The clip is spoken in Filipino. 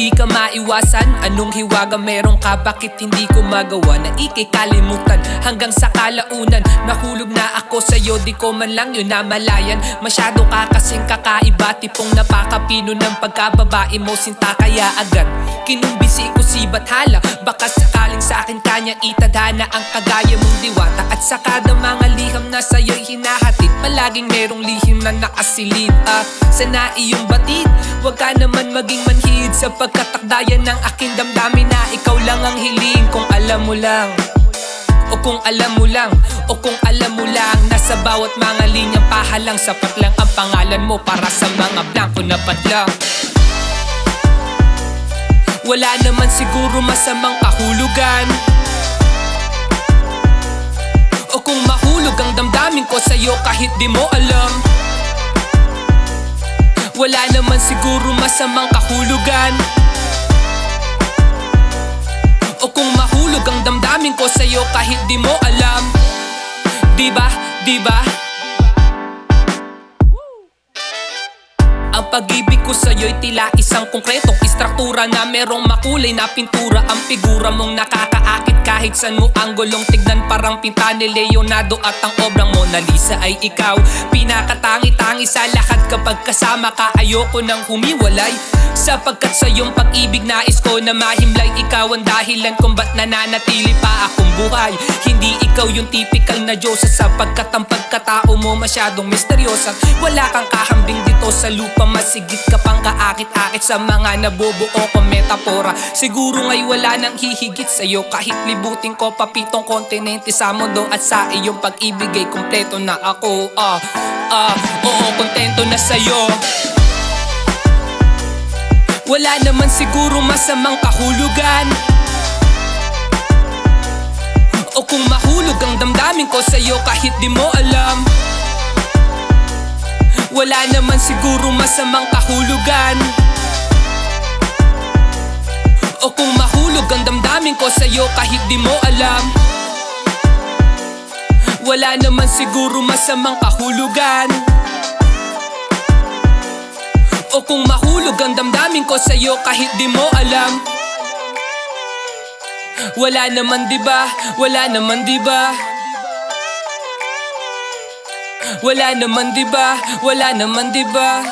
Hindi ka maiwasan, anong hiwaga meron ka? Bakit hindi ko magawa na ikikalimutan? Hanggang sa kalaunan, nahulog na ako sa'yo, di ko man lang yun namalayan. Masyado ka kasing kakaiba, tipong napakapino ng pagkababae mo, sinta kaya agad kinumbisi ko si Bathala. Baka sakaling sa'kin kanya itadhana ang kagaya mong diwata. At sa kada mga liham na sa'yo'y hinahatid, palaging merong lihim na nakasilid. Sa naiyong batid, huwag ka naman maging manhid, sapagkat takdayan ng aking damdamin na ikaw lang ang hiling. Kung alam mo lang, o kung alam mo lang, o kung alam mo lang, nasa bawat mga linyang pahalang, sapat lang ang pangalan mo para sa mga blanco na padlang. Wala naman siguro masamang kahulugan, o kung mahulog ang damdamin ko sa'yo kahit di mo alam. Wala naman siguro masamang kahulugan, o kung mahulog ang damdamin ko sa'yo kahit di mo alam. Diba, diba? Ang pag-ibig ko sa'yo'y tila isang konkretong istruktura na merong makulay na pintura. Ang figura mong nakakaakit kahit saan mo anggulong tignan, parang pinta ni Leonardo. At ang obrang Mona Lisa ay ikaw, pinakatangi-tangi sa lahat. Kapag kasama ka ayoko nang humiwalay, sapagkat sa iyong pag-ibig nais ko na mahimlay. Ikaw ang dahilan kung ba't nananatili pa akong buhay. Hindi ikaw yung typical na Diyosa, sapagkat ang pagkatao mo masyadong misteryosa. Wala kang kahambing dito sa lupa, masigit ka pang kaakit-akit sa mga nabubuo kong metapora. Siguro ngay wala nang hihigit sa'yo, kahit libutin ko pa 7 kontinente sa mundo. At sa iyong pag-ibig ay kompleto na ako. Oo, kontento na sa'yo. Wala naman siguro masamang kahulugan, o kung mahulog ang damdamin ko sa'yo kahit di mo alam. Wala naman siguro masamang kahulugan, o kung mahulog ang damdamin ko sa'yo kahit di mo alam. Wala naman siguro masamang kahulugan, o kung mahulog ang damdamin ko sa'yo kahit di mo alam. Wala naman diba, wala naman diba, wala naman diba, wala naman diba.